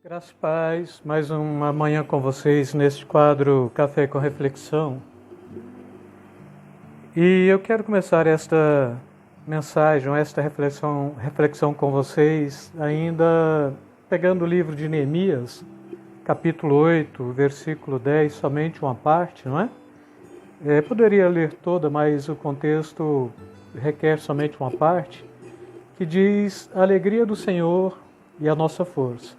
Graças e paz, mais uma manhã com vocês neste quadro Café com Reflexão. E eu quero começar esta mensagem, esta reflexão com vocês, ainda pegando o livro de Neemias, capítulo 8, versículo 10, somente uma parte, não é? Poderia ler toda, mas o contexto requer somente uma parte, que diz: a alegria do Senhor e a nossa força.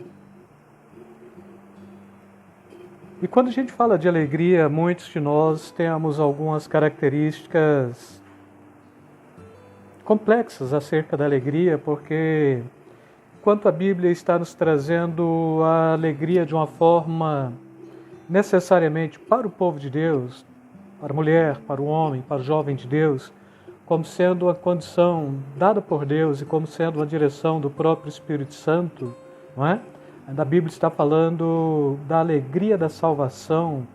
E quando a gente fala de alegria, muitos de nós temos algumas características complexas acerca da alegria, porque enquanto a Bíblia está nos trazendo a alegria de uma forma necessariamente para o povo de Deus, para a mulher, para o homem, para o jovem de Deus, como sendo uma condição dada por Deus e como sendo uma direção do próprio Espírito Santo, não é? A Bíblia está falando da alegria da salvação,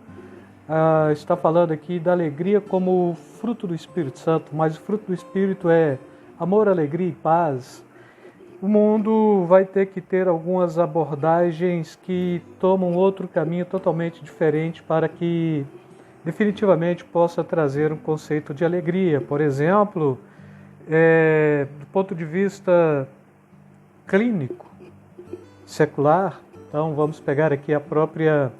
está falando aqui da alegria como fruto do Espírito Santo, mas o fruto do Espírito é amor, alegria e paz. O mundo vai ter que ter algumas abordagens que tomam outro caminho totalmente diferente para que definitivamente possa trazer um conceito de alegria. Por exemplo, do ponto de vista clínico, secular, então vamos pegar aqui a própria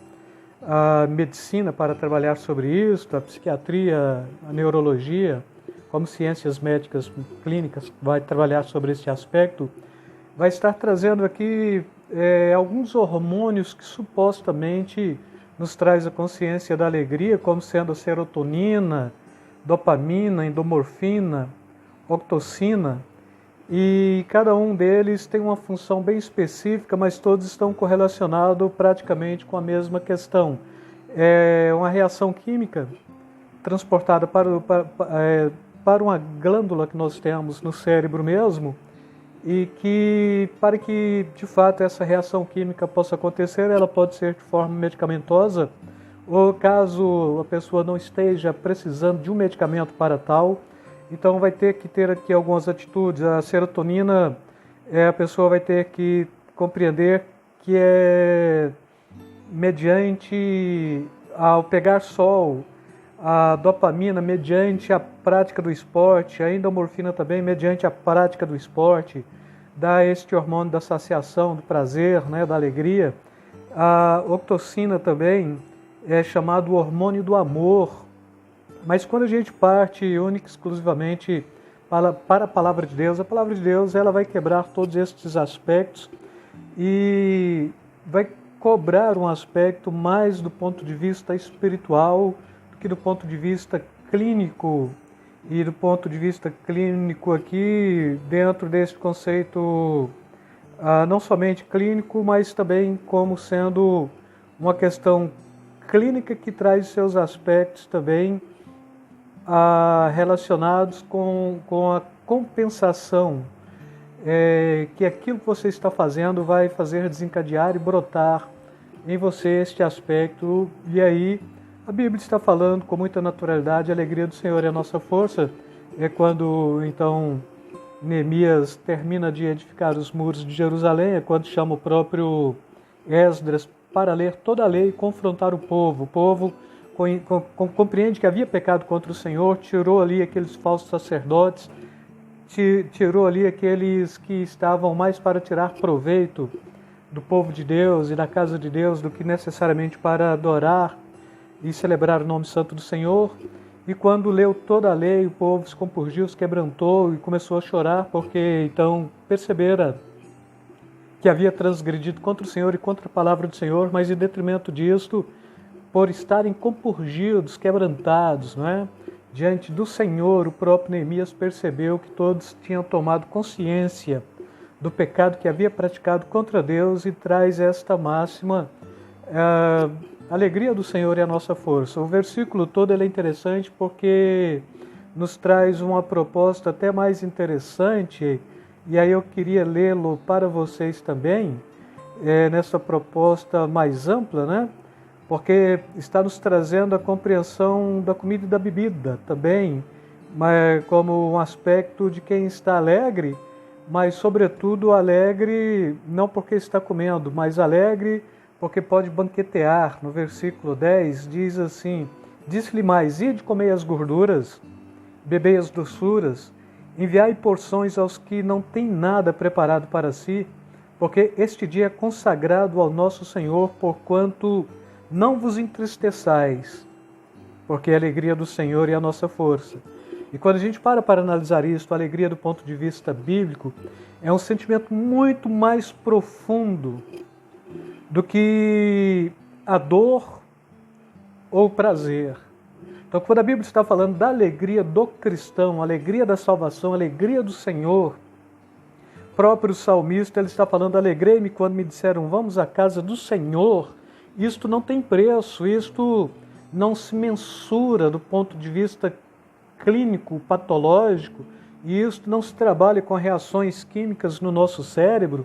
medicina para trabalhar sobre isso, a psiquiatria, a neurologia, como ciências médicas clínicas vai trabalhar sobre esse aspecto, vai estar trazendo aqui alguns hormônios que supostamente nos traz a consciência da alegria, como sendo a serotonina, dopamina, endorfina, ocitocina. E cada um deles tem uma função bem específica, mas todos estão correlacionados praticamente com a mesma questão. É uma reação química transportada para uma glândula que nós temos no cérebro mesmo, e que, para que de fato essa reação química possa acontecer, ela pode ser de forma medicamentosa, ou caso a pessoa não esteja precisando de um medicamento para tal, então vai ter que ter aqui algumas atitudes. A serotonina, a pessoa vai ter que compreender que é mediante ao pegar sol, a dopamina mediante a prática do esporte, a endorfina também mediante a prática do esporte, dá este hormônio da saciação, do prazer, né, da alegria. A ocitocina também é chamado hormônio do amor. Mas quando a gente parte única e exclusivamente para a palavra de Deus ela vai quebrar todos esses aspectos e vai cobrar um aspecto mais do ponto de vista espiritual do que do ponto de vista clínico. E do ponto de vista clínico aqui, dentro desse conceito não somente clínico, mas também como sendo uma questão clínica que traz seus aspectos também relacionados com a compensação que aquilo que você está fazendo vai fazer desencadear e brotar em você este aspecto. E aí a Bíblia está falando com muita naturalidade: a alegria do Senhor é a nossa força. É quando então Neemias termina de edificar os muros de Jerusalém, é quando chama o próprio Esdras para ler toda a lei e confrontar o povo. O povo compreende que havia pecado contra o Senhor, tirou ali aqueles falsos sacerdotes, tirou ali aqueles que estavam mais para tirar proveito do povo de Deus e da casa de Deus do que necessariamente para adorar e celebrar o nome santo do Senhor. E quando leu toda a lei, o povo se compungiu, se quebrantou e começou a chorar, porque então percebera que havia transgredido contra o Senhor e contra a palavra do Senhor, mas em detrimento disto, por estarem compungidos, quebrantados, não é? Diante do Senhor, o próprio Neemias percebeu que todos tinham tomado consciência do pecado que havia praticado contra Deus e traz esta máxima: a alegria do Senhor é a nossa força. O versículo todo ele é interessante porque nos traz uma proposta até mais interessante, e aí eu queria lê-lo para vocês também, nessa proposta mais ampla, né? Porque está nos trazendo a compreensão da comida e da bebida também, mas como um aspecto de quem está alegre, mas sobretudo alegre não porque está comendo, mas alegre porque pode banquetear. No versículo 10 diz assim: disse-lhe mais: ide comei as gorduras, bebei as doçuras, enviai porções aos que não têm nada preparado para si, porque este dia é consagrado ao nosso Senhor, porquanto não vos entristeçais, porque a alegria do Senhor é a nossa força. E quando a gente para analisar isso, a alegria do ponto de vista bíblico é um sentimento muito mais profundo do que a dor ou o prazer. Então, quando a Bíblia está falando da alegria do cristão, a alegria da salvação, a alegria do Senhor, o próprio salmista ele está falando: alegrei-me quando me disseram, vamos à casa do Senhor. Isto não tem preço, isto não se mensura do ponto de vista clínico, patológico, e isto não se trabalha com reações químicas no nosso cérebro,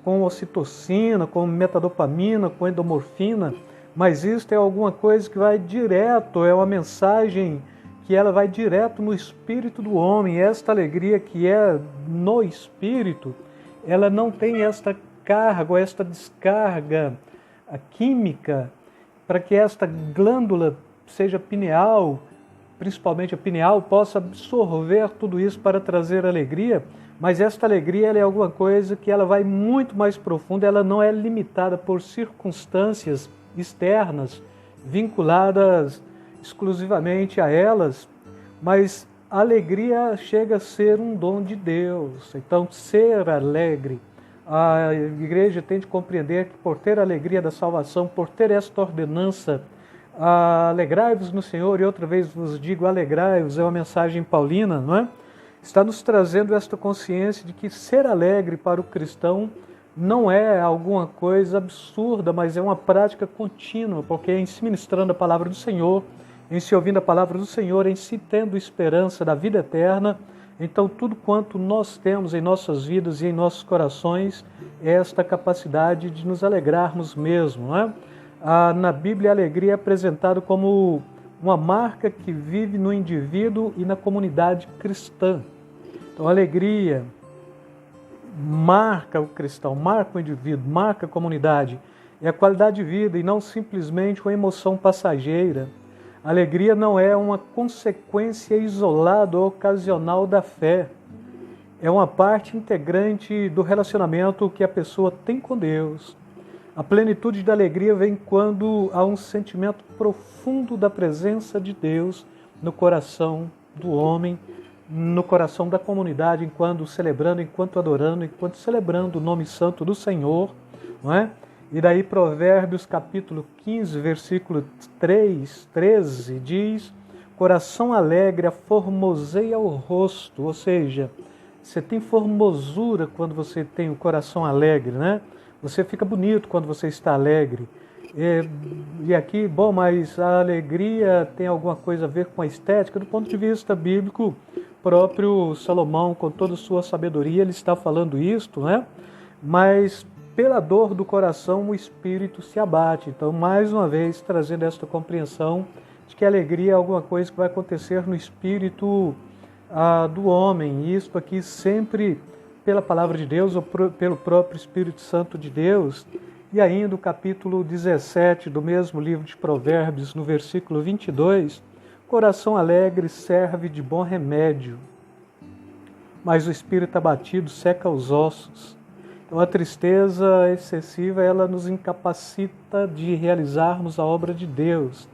com ocitocina, com metadopamina, com endomorfina, mas isto é alguma coisa que vai direto, é uma mensagem que ela vai direto no espírito do homem. Esta alegria que é no espírito, ela não tem esta carga, esta descarga química, para que esta glândula, seja pineal, principalmente a pineal, possa absorver tudo isso para trazer alegria, mas esta alegria ela é alguma coisa que ela vai muito mais profunda, ela não é limitada por circunstâncias externas, vinculadas exclusivamente a elas, mas a alegria chega a ser um dom de Deus. Então, ser alegre, a igreja tem de compreender que por ter a alegria da salvação, por ter esta ordenança, alegrai-vos no Senhor, e outra vez vos digo, alegrai-vos, é uma mensagem paulina, não é? Está nos trazendo esta consciência de que ser alegre para o cristão não é alguma coisa absurda, mas é uma prática contínua, porque em se ministrando a palavra do Senhor, em se ouvindo a palavra do Senhor, em se tendo esperança da vida eterna, então tudo quanto nós temos em nossas vidas e em nossos corações é esta capacidade de nos alegrarmos mesmo, não é? Na Bíblia, a alegria é apresentada como uma marca que vive no indivíduo e na comunidade cristã. Então, a alegria marca o cristão, marca o indivíduo, marca a comunidade. É a qualidade de vida e não simplesmente uma emoção passageira. A alegria não é uma consequência isolada ou ocasional da fé. É uma parte integrante do relacionamento que a pessoa tem com Deus. A plenitude da alegria vem quando há um sentimento profundo da presença de Deus no coração do homem, no coração da comunidade, enquanto celebrando, enquanto adorando, enquanto celebrando o nome santo do Senhor, não é? E daí Provérbios capítulo 15, versículo 13 diz: coração alegre aformoseia o rosto, ou seja, você tem formosura quando você tem o coração alegre, né? Você fica bonito quando você está alegre. E aqui, bom, mas a alegria tem alguma coisa a ver com a estética? Do ponto de vista bíblico, próprio Salomão, com toda a sua sabedoria, ele está falando isto, né? Mas pela dor do coração o espírito se abate. Então, mais uma vez, trazendo esta compreensão de que a alegria é alguma coisa que vai acontecer no espírito do homem. E isto aqui sempre pela palavra de Deus ou pelo próprio Espírito Santo de Deus. E ainda o capítulo 17 do mesmo livro de Provérbios, no versículo 22, coração alegre serve de bom remédio, mas o espírito abatido seca os ossos. Então a tristeza excessiva, ela nos incapacita de realizarmos a obra de Deus.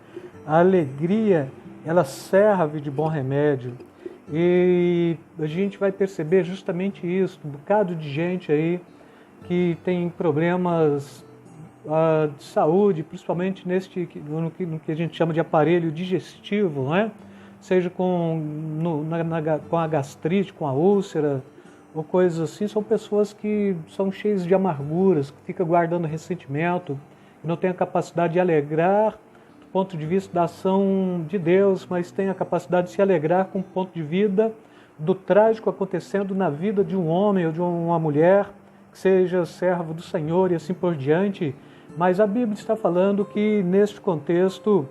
A alegria, ela serve de bom remédio. E a gente vai perceber justamente isso, um bocado de gente aí que tem problemas de saúde, principalmente no que a gente chama de aparelho digestivo, não é? Seja com a gastrite, com a úlcera, ou coisas assim. São pessoas que são cheias de amarguras, que ficam guardando ressentimento, que não têm a capacidade de alegrar ponto de vista da ação de Deus, mas tem a capacidade de se alegrar com o ponto de vista do trágico acontecendo na vida de um homem ou de uma mulher, que seja servo do Senhor e assim por diante. Mas a Bíblia está falando que, neste contexto,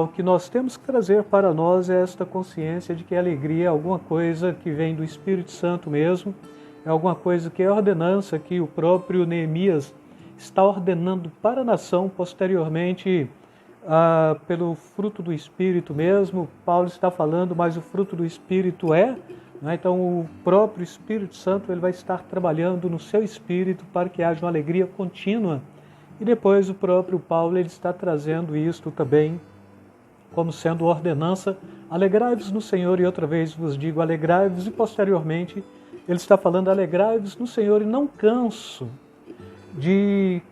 o que nós temos que trazer para nós é esta consciência de que a alegria é alguma coisa que vem do Espírito Santo mesmo, é alguma coisa que é ordenança que o próprio Neemias está ordenando para a nação posteriormente, pelo fruto do Espírito mesmo. Paulo está falando, mas o fruto do Espírito né? Então o próprio Espírito Santo ele vai estar trabalhando no seu espírito para que haja uma alegria contínua. E depois o próprio Paulo ele está trazendo isto também como sendo ordenança: alegrai-vos no Senhor, e outra vez vos digo, alegrai-vos, e posteriormente ele está falando: alegrai-vos no Senhor, e não canso de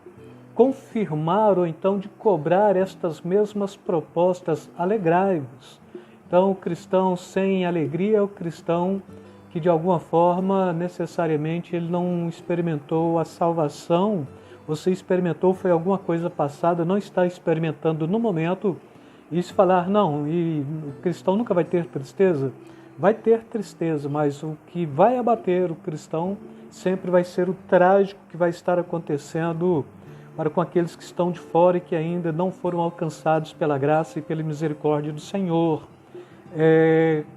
confirmar ou então de cobrar estas mesmas propostas, alegrai-vos. Então o cristão sem alegria é o cristão que de alguma forma, necessariamente, ele não experimentou a salvação. Você experimentou, foi alguma coisa passada, não está experimentando no momento. E se falar, não, e o cristão nunca vai ter tristeza? Vai ter tristeza, mas o que vai abater o cristão sempre vai ser o trágico que vai estar acontecendo para com aqueles que estão de fora e que ainda não foram alcançados pela graça e pela misericórdia do Senhor.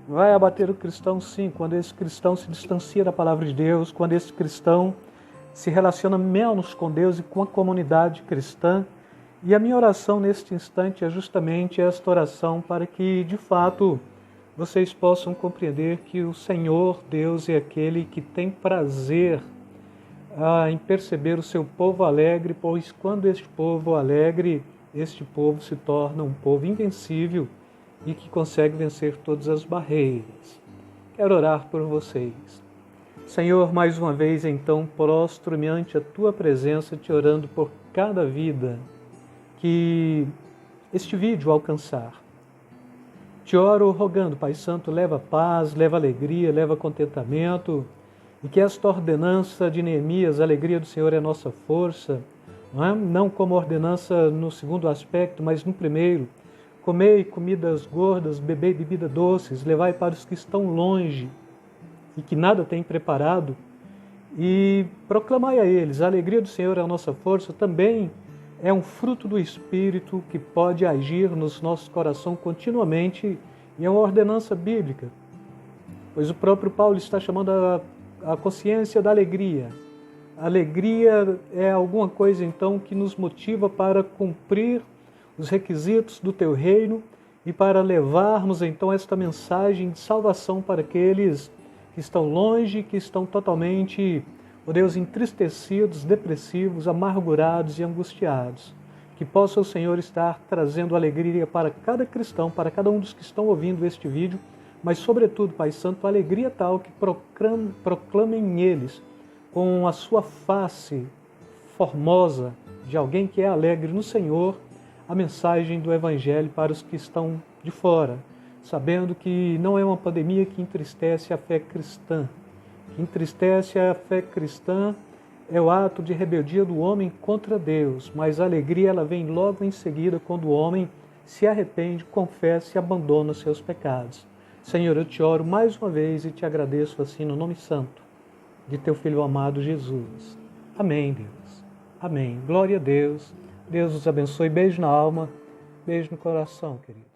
Vai abater o cristão, sim, quando esse cristão se distancia da palavra de Deus, quando esse cristão se relaciona menos com Deus e com a comunidade cristã. E a minha oração neste instante é justamente esta oração para que, de fato, vocês possam compreender que o Senhor Deus é aquele que tem prazer em perceber o seu povo alegre, pois quando este povo alegre, este povo se torna um povo invencível e que consegue vencer todas as barreiras. Quero orar por vocês. Senhor, mais uma vez, então, prostro-me ante a Tua presença, te orando por cada vida que este vídeo alcançar. Te oro rogando, Pai Santo, leva paz, leva alegria, leva contentamento, e que esta ordenança de Neemias, a alegria do Senhor é a nossa força, não como ordenança no segundo aspecto, mas no primeiro: comei comidas gordas, bebei bebida doces, levai para os que estão longe e que nada têm preparado, e proclamai a eles: a alegria do Senhor é a nossa força. Também é um fruto do Espírito que pode agir nos nossos corações continuamente, e é uma ordenança bíblica, pois o próprio Paulo está chamando a consciência da alegria. A alegria é alguma coisa, então, que nos motiva para cumprir os requisitos do Teu reino e para levarmos, então, esta mensagem de salvação para aqueles que estão longe, que estão totalmente, ó Deus, entristecidos, depressivos, amargurados e angustiados. Que possa o Senhor estar trazendo alegria para cada cristão, para cada um dos que estão ouvindo este vídeo, mas sobretudo, Pai Santo, a alegria tal que proclamem eles, com a sua face formosa de alguém que é alegre no Senhor, a mensagem do Evangelho para os que estão de fora, sabendo que não é uma pandemia que entristece a fé cristã. Que entristece a fé cristã é o ato de rebeldia do homem contra Deus, mas a alegria ela vem logo em seguida quando o homem se arrepende, confessa e abandona seus pecados. Senhor, eu te oro mais uma vez e te agradeço assim no nome santo de Teu Filho amado Jesus. Amém, Deus. Amém. Glória a Deus. Deus os abençoe. Beijo na alma, beijo no coração, querido.